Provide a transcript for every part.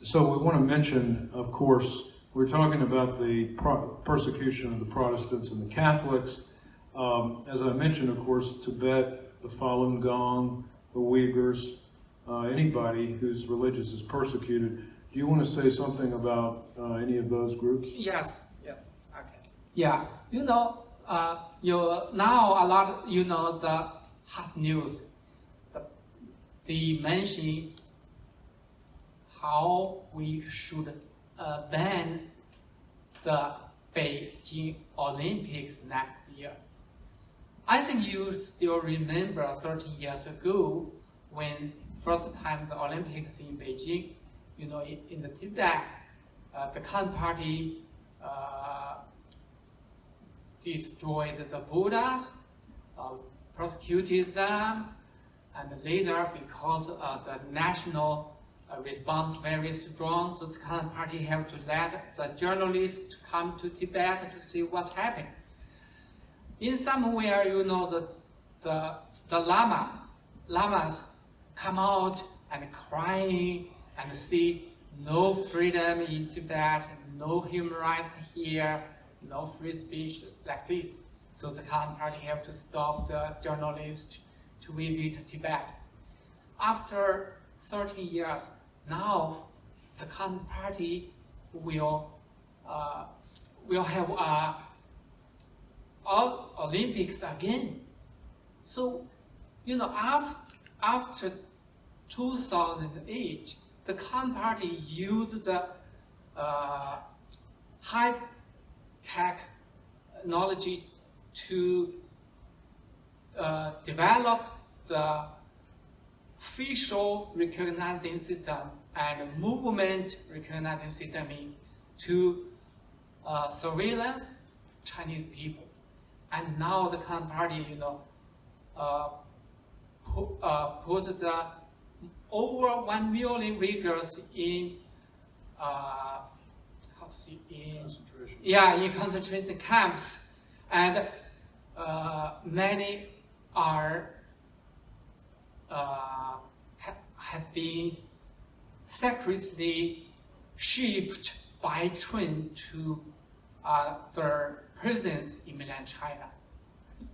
So we want to mention, of course, we're talking about the persecution of the Protestants and the Catholics. As I mentioned, of course, Tibet, the Falun Gong, the Uyghurs, anybody whose religious is persecuted. Do you want to say something about any of those groups? Yes, okay. Yeah, now a lot, the hot news, they mention how we should ban the Beijing Olympics next year. I think you still remember 30 years ago when first time the Olympics in Beijing, in the Tibet, the Khan Party destroyed the Buddhas, persecuted them, and later because the national response very strong, so the Khan Party have to let the journalists come to Tibet to see what happened. In somewhere, the lamas come out and crying and see no freedom in Tibet, no human rights here, no free speech like this. So the Khan Party have to stop the journalists to visit Tibet. After 30 years, now the Khan Party will have Olympics again. So, after 2008, the Khan Party used the high technology to develop the facial recognizing system and movement recognizing system to surveillance Chinese people. And now the Khan Party, put the over 1 million Uyghurs in in concentration camps, and many are have been secretly shipped by train to their prisons in mainland China.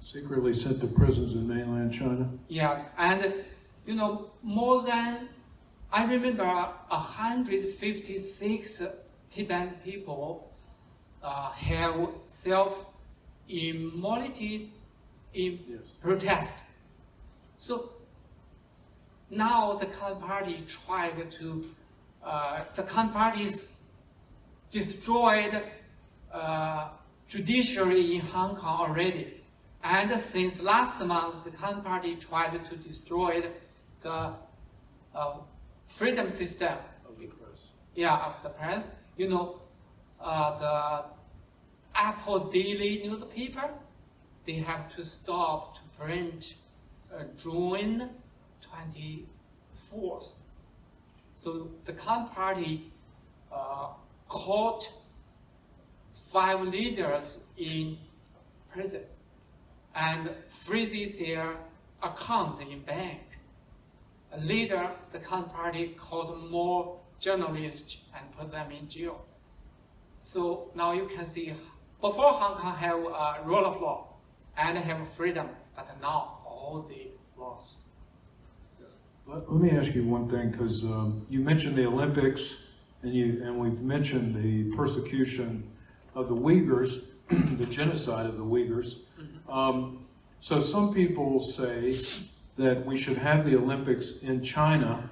Secretly sent to prisons in mainland China? Yes, and more than, I remember 156 Tibetan people have self-immolated in protest. So now the Khan Party tried to, the Khan Party's destroyed judiciary in Hong Kong already. And since last month, the Khan Party tried to destroy the freedom system of the press. Of the press. The Apple Daily newspaper, they have to stop to print June 24th. So the Khan Party caught 5 leaders in prison and freezes their account in bank. Later, the Khan Party caught more journalists and put them in jail. So now you can see, before Hong Kong have a rule of law and have freedom, but now all they lost. Let me ask you one thing, because you mentioned the Olympics, and we've mentioned the persecution of the Uyghurs, the genocide of the Uyghurs. So some people say that we should have the Olympics in China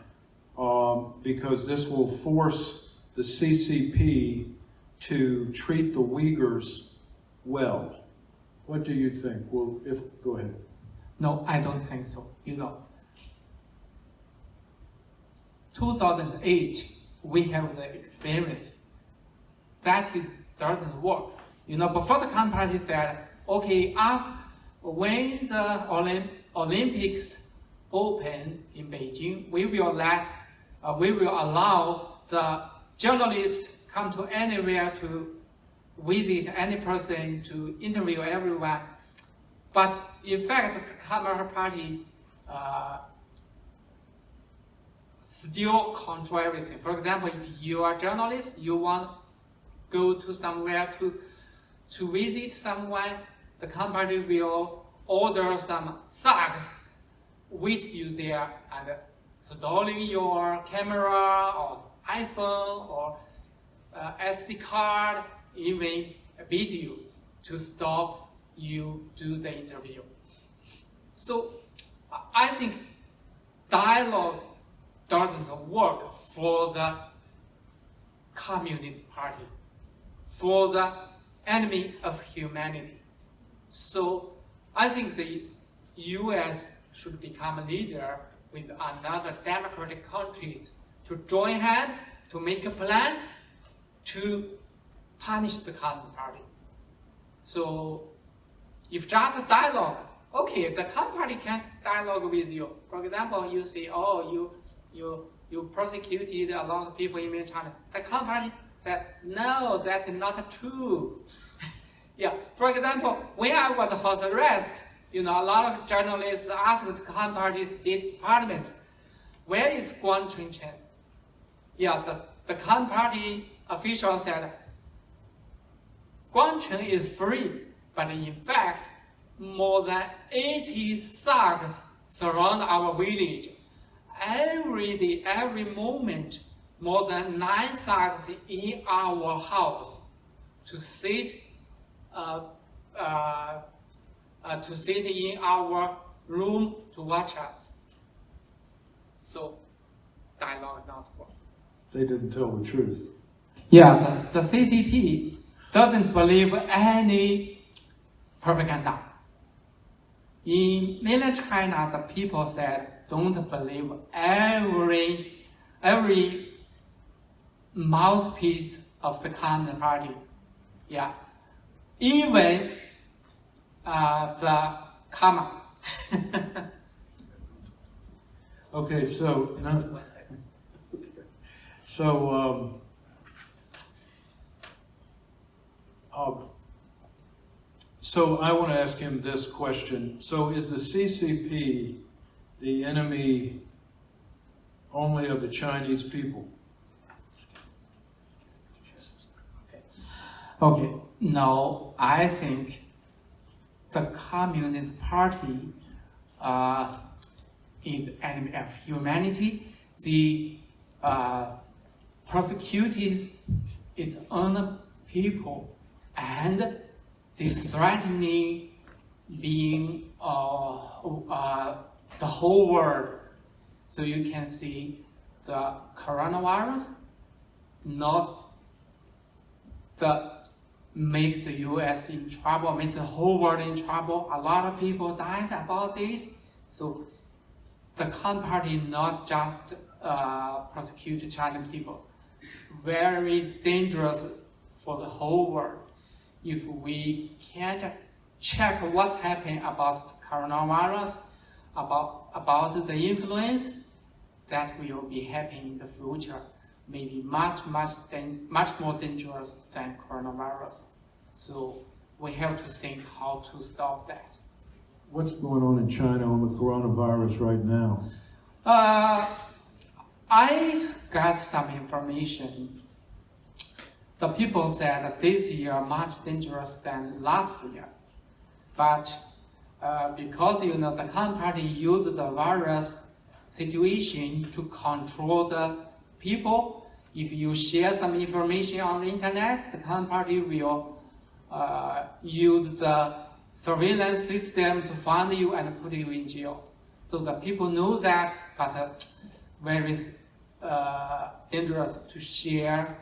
because this will force the CCP to treat the Uyghurs well. What do you think? Well, go ahead. No, I don't think so. 2008, we have the experience. That doesn't work. Before the Khan Party said, okay, when the Olympics open in Beijing, we will allow the journalists come to anywhere to visit any person, to interview everyone. But in fact, the Khan Party still control everything. For example, if you are a journalist, you want to go to somewhere to visit someone, the company will order some thugs with you there and stealing your camera or iPhone or SD card, even beat you to stop you do the interview. So I think dialogue doesn't work for the Communist Party, for the enemy of humanity. So I think the US should become a leader with another democratic countries to join hand, to make a plan to punish the Communist Party. So if just dialogue, okay, the Communist Party can dialogue with you. For example, you say, oh, you persecuted a lot of people in China. The Communist Party said, no, that's not true. Yeah, for example, when I was house arrest, a lot of journalists asked the Communist Party State Department, where is Guangcheng? Yeah, the Communist Party official said, Guangcheng is free, but in fact, more than 80 thugs surround our village. Every day, every moment, more than 9 thugs in our house to sit in our room to watch us. So, dialogue not work. They didn't tell the truth. Yeah, the CCP doesn't believe any propaganda. In mainland China, the people said, don't believe every mouthpiece of the Communist Party. Yeah, even the karma. Okay, so so I want to ask him this question. So is the CCP the enemy only of the Chinese people? Okay, no, I think the Communist Party is enemy of humanity. The persecuted its own people and the threatening being the whole world. So you can see the coronavirus not makes the US in trouble, makes the whole world in trouble. A lot of people died about this. So the Communist Party not just persecute Chinese people, very dangerous for the whole world. If we can't check what's happening about the coronavirus, about the influence, that will be happening in the future. Maybe much more dangerous than coronavirus. So we have to think how to stop that. What's going on in China on the coronavirus right now? I got some information. The people said that this year much dangerous than last year, but because the Communist Party used the virus situation to control the people. If you share some information on the internet, the Communist Party will use the surveillance system to find you and put you in jail. So the people know that, but very dangerous to share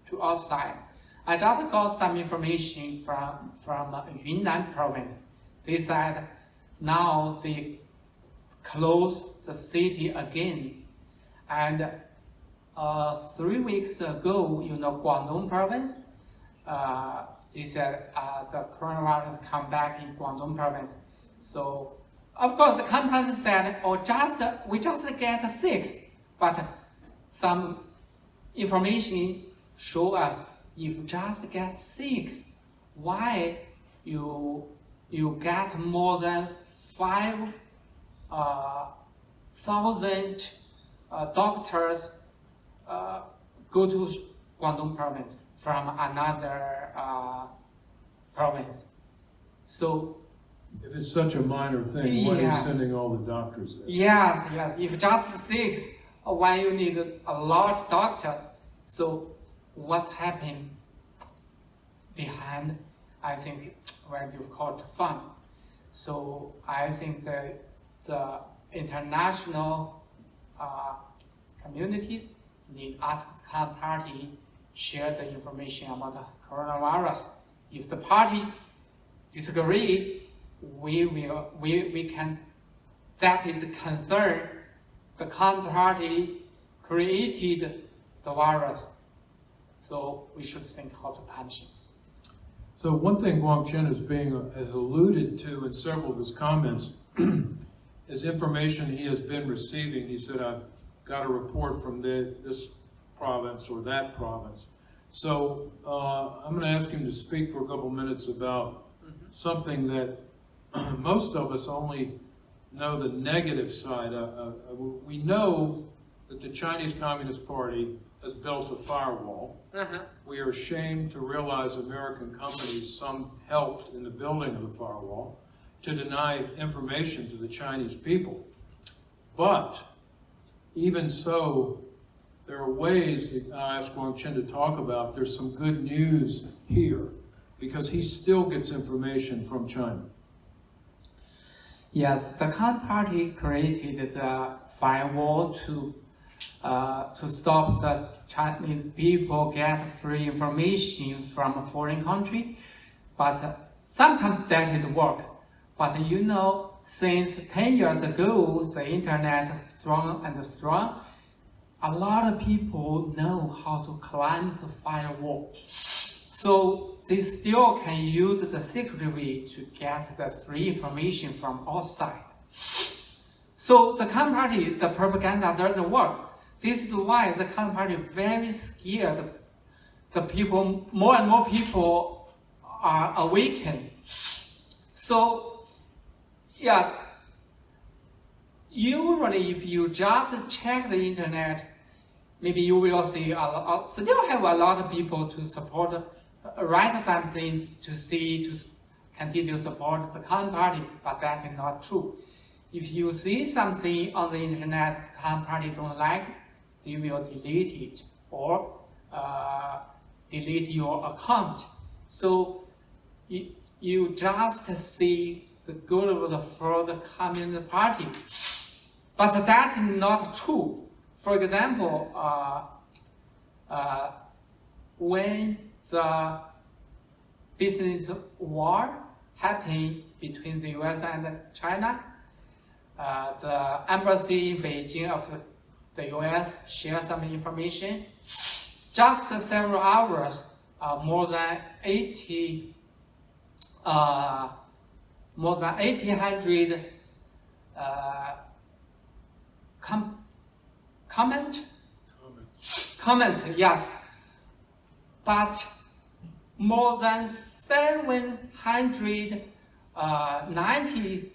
to outside. I just got some information from Yunnan province. They said now they close the city again, and 3 weeks ago, Guangdong province, they said the coronavirus come back in Guangdong province. So, of course, the company said, we just get 6, but some information show us if you just get 6, why you get more than 5,000 doctors go to Guangdong province from another province. So If it's such a minor thing, why are you Yeah. sending all the doctors there? yes, if just 6, why you need a lot of doctors? So what's happening behind? I think when you call to fund. So I think that the international communities need ask the party share the information about the coronavirus. If the party disagree, we can, that is the concern. The party created the virus, so we should think how to punish it. So one thing Guangcheng has alluded to in several of his comments is information he has been receiving. He said, I've got a report from this province or that province. So I'm going to ask him to speak for a couple minutes about something that most of us only know the negative side. We know that the Chinese Communist Party has built a firewall. We are ashamed to realize American companies, some helped in the building of the firewall, to deny information to the Chinese people. But even so, there are ways that I asked Guangcheng to talk about. There's some good news here because he still gets information from China. Yes, the Communist Party created the firewall to stop the Chinese people get free information from a foreign country, but sometimes that didn't work. But you know, since 10 years ago, the internet strong and strong, a lot of people know how to climb the firewall. So they still can use the secret way to get that free information from outside. So the Communist Party, the propaganda doesn't work. This is why the Communist Party is very scared. The people, more and more people are awakened. So, yeah, usually if you just check the internet, maybe you will see still have a lot of people to support, write something to continue to support the Communist Party, but that is not true. If you see something on the internet the Communist Party don't like it, they will delete it or delete your account. So you just see the good for the Communist Party. But that is not true. For example, when the business war happened between the US and China, the embassy in Beijing of the US shared some information. Just several hours, more than 1,800 comments, yes. But more than 790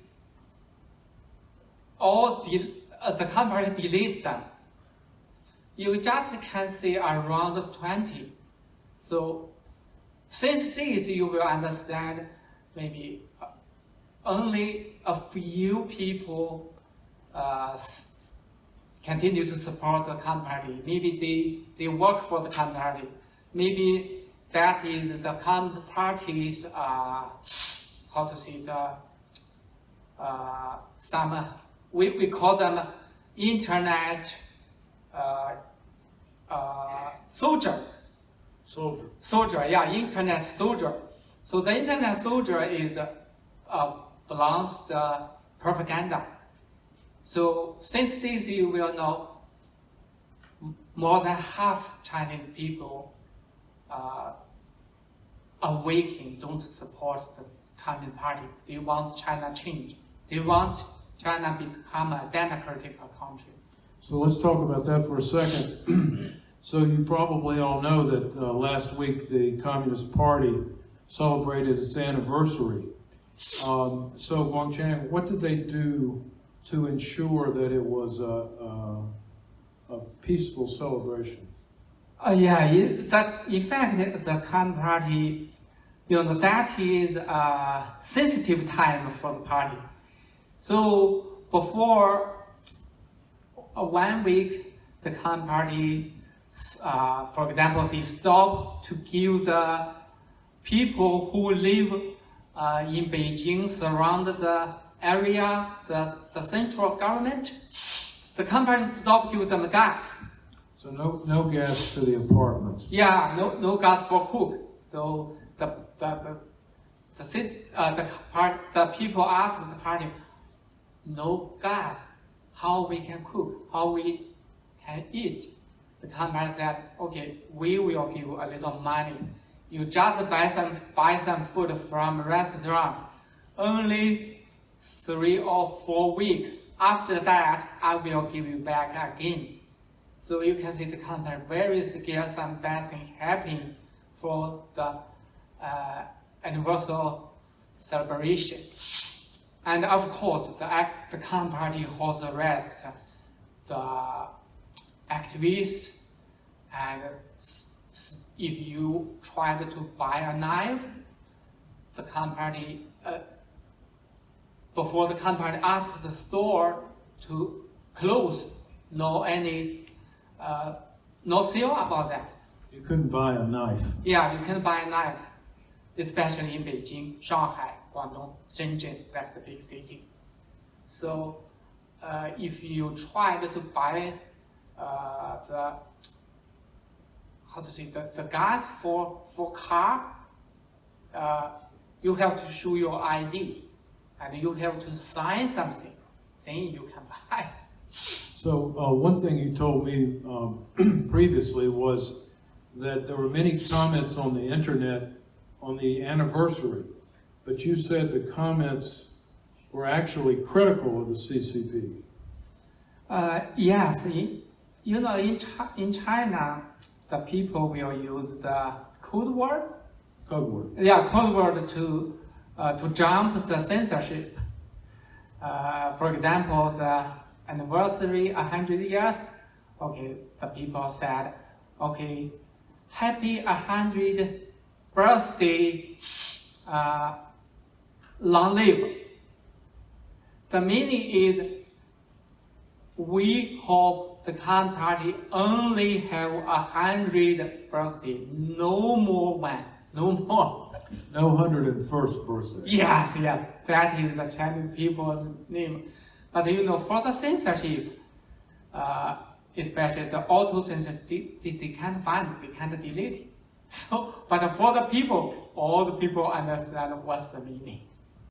all the company delete them. You just can see around 20. So since this, you will understand maybe only a few people continue to support the company. Maybe they work for the company. Maybe that is the party's how to say the some we call them internet soldier. Soldier, yeah, internet soldier. So the internet soldier is belongs to propaganda. So since this, you will know more than half Chinese people awaken, don't support the Communist Party. They want China change. They want China become a democratic country. So let's talk about that for a second. So you probably all know that last week the Communist Party celebrated its anniversary. So Guangcheng, what did they do to ensure that it was a peaceful celebration. Yeah, in fact, the Khan party, that is a sensitive time for the party. So before 1 week, the Khan party, for example, they stop to give the people who live in Beijing, surround the area, the central government, the Khan party stop give them gas. So no gas to the apartments. Yeah, no gas for cook. So the people ask the party, no gas, how we can cook, how we can eat. The Khan party said, okay, we will give you a little money. You just buy some food from a restaurant. Only 3 or 4 weeks. After that, I will give you back again. So you can see the Khan party very scared some bad thing happening for the anniversary celebration. And of course, the Khan party holds arrest the activists, and if you tried to buy a knife, the Khan party, before the Khan party asked the store to close, no sale about that. You couldn't buy a knife. Yeah, you can buy a knife, especially in Beijing, Shanghai, Guangdong, Shenzhen, like the big city. So if you tried to buy the gas for car, you have to show your ID and you have to sign something, then you can buy. So one thing you told me previously was that there were many comments on the internet on the anniversary, but you said the comments were actually critical of the CCP. Yes, in China, the people will use the code word. Code word. Yeah, code word to jump the censorship. For example, the anniversary 100 years. Okay, the people said, okay, happy 100th birthday, long live. The meaning is, we hope the Khan party only have 100th birthday, no more one, no more. No 101st birthday. Yes, that is the Chinese people's name. But for the censorship, especially the auto censorship, they can't find it, they can't delete it. So, but for the people, all the people understand what's the meaning.